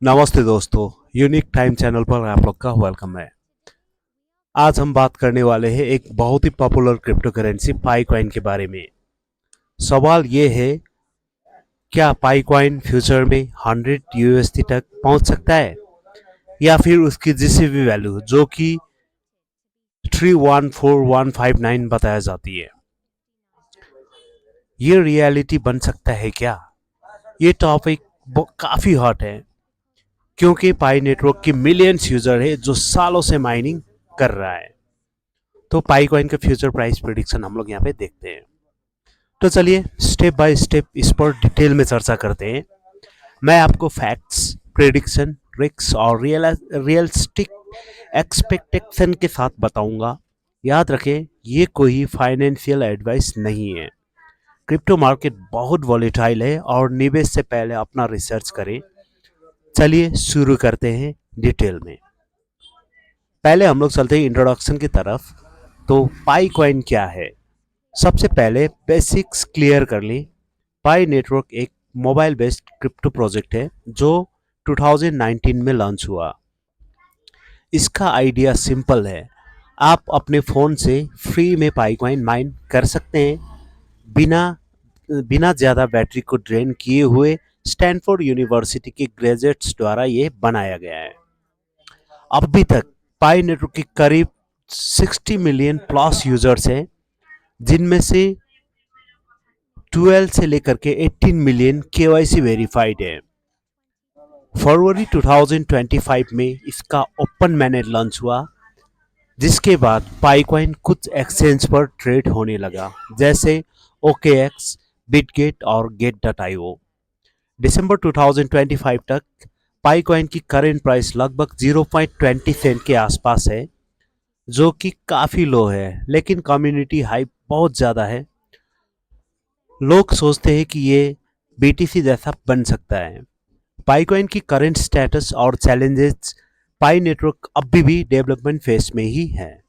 नमस्ते दोस्तों, unique time channel पर आप लोग का वेलकम है। आज हम बात करने वाले हैं एक बहुत ही पॉपुलर क्रिप्टो करेंसी पाई कॉइन के बारे में। सवाल ये है, क्या पाई कॉइन फ्यूचर में 100 यूएसडी तक पहुंच सकता है या फिर उसकी जीसीबी वैल्यू जो कि 314159 बताया जाती है, ये रियलिटी बन सकता है क्या? ये टॉपिक काफी हॉट है क्योंकि पाई नेटवर्क की मिलियंस यूजर है जो सालों से माइनिंग कर रहा है। तो पाई कॉइन का फ्यूचर प्राइस प्रिडिक्शन हम लोग यहाँ पे देखते हैं। तो चलिए स्टेप बाय स्टेप इस पर डिटेल में चर्चा करते हैं। मैं आपको फैक्ट्स, प्रिडिक्शन, रिस्क और रियलिस्टिक एक्सपेक्टेशन के साथ बताऊंगा। याद रखें, ये कोई फाइनेंशियल एडवाइस नहीं है। क्रिप्टो मार्केट बहुत वॉलेटाइल है और निवेश से पहले अपना रिसर्च करें। चलिए शुरू करते हैं डिटेल में। पहले हम लोग चलते हैं इंट्रोडक्शन की तरफ। तो पाई कॉइन क्या है? सबसे पहले बेसिक्स क्लियर कर ली। पाई नेटवर्क एक मोबाइल बेस्ड क्रिप्टो प्रोजेक्ट है जो 2019 में लॉन्च हुआ। इसका आइडिया सिंपल है, आप अपने फ़ोन से फ्री में पाई कॉइन माइन कर सकते हैं बिना बिना ज़्यादा बैटरी को ड्रेन किए हुए। स्टैनफोर्ड यूनिवर्सिटी के ग्रेजुएट्स द्वारा ये बनाया गया है। अभी तक पाई नेटवर्क के करीब 60 मिलियन प्लस यूजर्स हैं, जिनमें से 12 से लेकर के 18 मिलियन केवाईसी वेरीफाइड है। फरवरी 2025 में इसका ओपन मैनेज लॉन्च हुआ, जिसके बाद पाईकॉइन कुछ एक्सचेंज पर ट्रेड होने लगा, जैसे OKX, बिटगेट और गेट.io। दिसंबर 2025 तक पाईकॉइन की करेंट प्राइस लगभग 0.20 सेंट के आसपास है, जो कि काफ़ी लो है, लेकिन कम्युनिटी हाइप बहुत ज़्यादा है। लोग सोचते हैं कि ये BTC जैसा बन सकता है। पाईकॉइन की करंट स्टेटस और चैलेंजेस। पाई नेटवर्क अभी भी डेवलपमेंट फेज में ही है।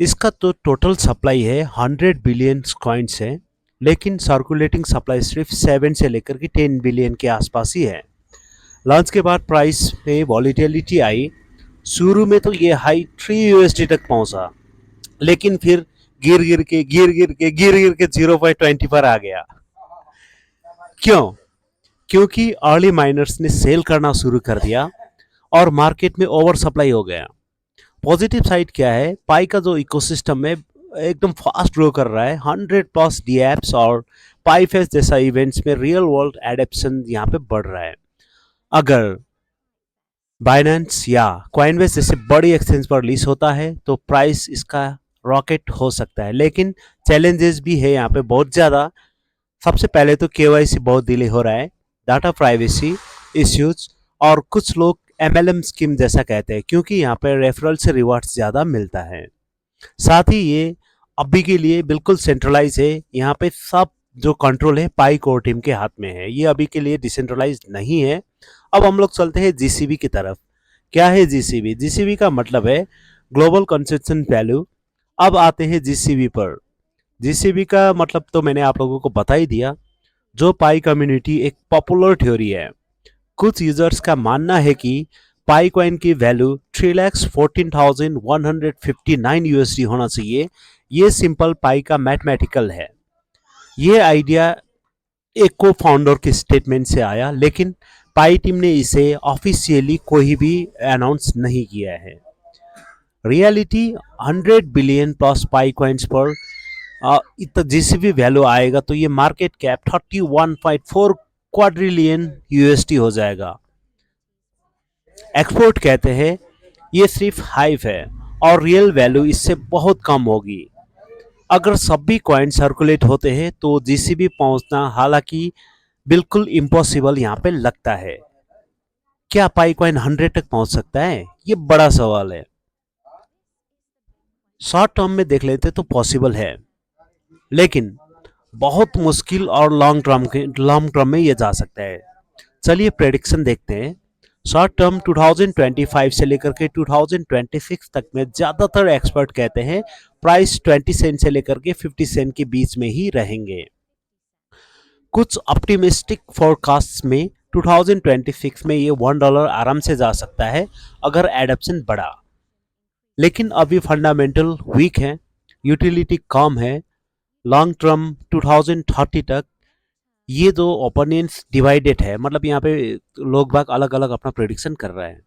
इसका तो टोटल सप्लाई है 100 बिलियन कॉइन्स है, लेकिन सर्कुलेटिंग सप्लाई सिर्फ 7 से लेकर के 10 बिलियन के आसपास ही है। लॉन्च के बाद प्राइस में वॉलीटिलिटी आई। शुरू में तो ये हाई 3 USD तक पहुंचा, लेकिन फिर गिर गिर के 0.20 पर आ गया। क्यों? क्योंकि अर्ली माइनर्स ने सेल करना शुरू कर दिया और मार्केट में ओवर सप्लाई हो गया। पॉजिटिव साइड क्या है? पाई का जो इकोसिस्टम है एकदम फास्ट ग्रो कर रहा है। 100 प्लस डी एप्स और पाई फेस्ट जैसा इवेंट्स में रियल वर्ल्ड एडेप्शन यहाँ पे बढ़ रहा है। अगर बाइनेंस या कॉइनबेस जैसे बड़ी एक्सचेंज पर रिलीज होता है तो प्राइस इसका रॉकेट हो सकता है, लेकिन चैलेंजेस भी है यहाँ पे बहुत ज़्यादा। सबसे पहले तो केवाईसी बहुत डिले हो रहा है, डाटा प्राइवेसी इश्यूज, और कुछ लोग MLM स्कीम जैसा कहते हैं क्योंकि यहाँ पर रेफरल से रिवार्ड्स ज़्यादा मिलता है। साथ ही ये अभी के लिए बिल्कुल सेंट्रलाइज है। यहाँ पे सब जो कंट्रोल है पाई कोर टीम के हाथ में है। ये अभी के लिए डिसेंट्रलाइज नहीं है। अब हम लोग चलते हैं GCB की तरफ। क्या है GCB? GCB का मतलब है ग्लोबल कंसेशन वैल्यू। अब आते हैं GCB पर। GCB का मतलब तो मैंने आप लोगों को बता ही दिया। जो पाई कम्युनिटी एक पॉपुलर थ्योरी है। कुछ यूजर्स का मानना है कि पाई कॉइन की वैल्यू 3,14,159 USD होना चाहिए। ये सिंपल पाई का मैथमेटिकल है। ये आइडिया एक को फाउंडर के स्टेटमेंट से आया, लेकिन पाई टीम ने इसे ऑफिशियली कोई भी अनाउंस नहीं किया है। Reality 100 billion plus pi coins पर इतना जीसीबी वैल्यू आएगा तो ये मार्केट कैप 31.4 क्वाड्रिलियन USD हो जाएगा। एक्सपोर्ट कहते हैं ये सिर्फ हाइप है और रियल वैल्यू इससे बहुत कम होगी। अगर सभी कॉइन सर्कुलेट होते हैं तो जीसीबी पहुंचना हालांकि बिल्कुल इम्पॉसिबल यहाँ पे लगता है। क्या पाई कॉइन 100 तक पहुंच सकता है? ये बड़ा सवाल है। शॉर्ट टर्म में देख लेते तो पॉसिबल है, लेकिन बहुत मुश्किल और लॉन्ग टर्म में ये जा सकता है। चलिए प्रेडिक्शन देखते हैं। शॉर्ट टर्म 2025 से लेकर के 2026 तक में ज़्यादातर एक्सपर्ट कहते हैं प्राइस 20 सेंट से लेकर के 50 सेंट के बीच में ही रहेंगे। कुछ ऑप्टिमिस्टिक फोरकास्ट में 2026 में ये $1 आराम से जा सकता है अगर एडप्शन बढ़ा। लेकिन अभी फंडामेंटल वीक है, यूटिलिटी कम है। लॉन्ग टर्म 2030 तक ये दो ओपिनियंस डिवाइडेड है, मतलब यहाँ पे लोग बाग अलग अलग अपना प्रेडिक्शन कर रहे हैं।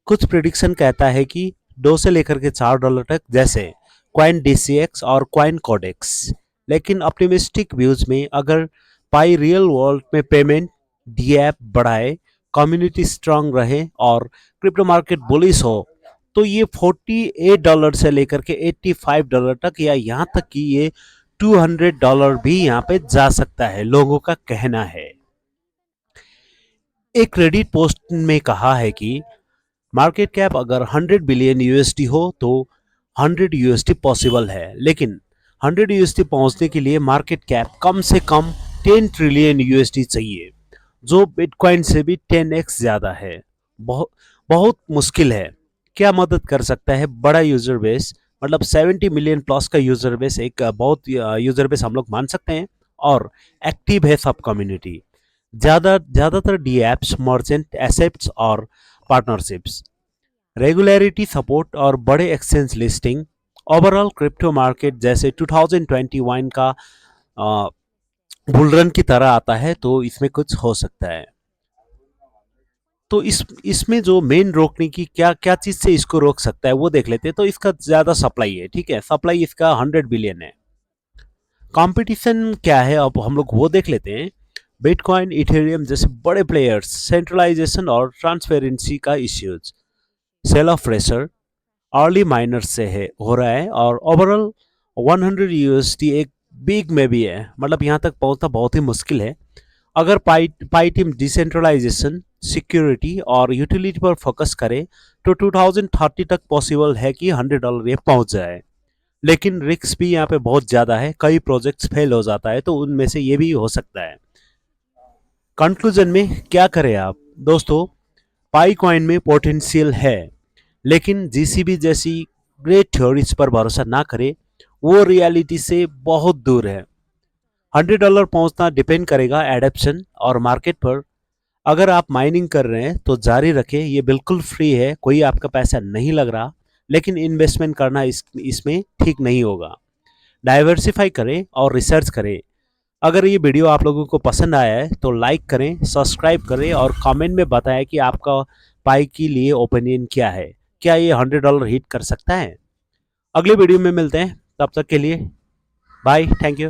कुछ प्रेडिक्शन कहता है कि 2 से लेकर के $4 तक, जैसे क्वाइन DCX और क्वाइन कोडेक्स। लेकिन ऑप्टिमिस्टिक व्यूज में अगर पाई रियल वर्ल्ड में पेमेंट डीएप बढ़ाए, कम्युनिटी स्ट्रांग रहे और क्रिप्टो मार्केट बुलिश हो, तो ये $48 से लेकर के $85 तक, या यहाँ तक कि ये $200 भी यहाँ पे जा सकता है, लोगों का कहना है। एक क्रेडिट पोस्ट में कहा है कि मार्केट कैप अगर 100 बिलियन यूएसडी हो तो 100 यूएसडी पॉसिबल है, लेकिन 100 यूएसडी पहुंचने के लिए मार्केट कैप कम से कम 10 ट्रिलियन यूएसडी चाहिए, जो बिटकॉइन से भी 10x ज्यादा है। बहुत बहुत मुश्किल है। क्या मदद कर सकता है? बड़ा यूजर बेस, मतलब 70 मिलियन प्लस का यूजर बेस एक बहुत यूजर बेस हम लोग मान सकते हैं, और एक्टिव है सब कम्युनिटी। ज्यादातर डी एप्स, मर्चेंट एसेट्स और पार्टनरशिप्स, रेगुलरिटी सपोर्ट और बड़े exchange listing, overall crypto market जैसे 2021 का बुलरन की तरह आता है, तो इसमें कुछ हो सकता है। तो इसमें जो मेन रोकने की क्या क्या चीज से इसको रोक सकता है वो देख लेते हैं। तो इसका ज्यादा सप्लाई है, ठीक है, सप्लाई इसका 100 बिलियन है। कंपटीशन क्या है अब हम लोग वो देख लेते हैं। बिटकॉइन, इथेरियम जैसे बड़े प्लेयर्स, सेंट्रलाइजेशन और ट्रांसपेरेंसी का issues, sell off pressure early miner से है हो रहा है, और ओवरऑल 100 यूएसडी एक बिग में भी है, मतलब यहाँ तक पहुंचना बहुत ही मुश्किल है। अगर पाई टीम डिसेंट्रलाइजेशन, सिक्योरिटी और यूटिलिटी पर फोकस करे तो 2030 तक पॉसिबल है कि $100 ये पहुंच जाए। लेकिन रिस्क भी यहाँ पे बहुत ज्यादा है, कई प्रोजेक्ट्स फेल हो जाता है, तो उनमें से ये भी हो सकता है। कंक्लूजन में क्या करें आप दोस्तों? पाई कॉइन में पोटेंशियल है, लेकिन जीसीबी जैसी ग्रेट थ्योरीज पर भरोसा ना करें, वो रियलिटी से बहुत दूर है। $100 पहुंचना डिपेंड करेगा एडेप्शन और मार्केट पर। अगर आप माइनिंग कर रहे हैं तो जारी रखें, ये बिल्कुल फ्री है, कोई आपका पैसा नहीं लग रहा। लेकिन इन्वेस्टमेंट करना इसमें ठीक नहीं होगा। डाइवर्सिफाई करें और रिसर्च करें। अगर ये वीडियो आप लोगों को पसंद आया है तो लाइक करें, सब्सक्राइब करें और कमेंट में बताएं कि आपका पाई के लिए ओपिनियन क्या है। क्या ये $100 हिट कर सकता है? अगले वीडियो में मिलते हैं, तब तक के लिए बाय, थैंक यू।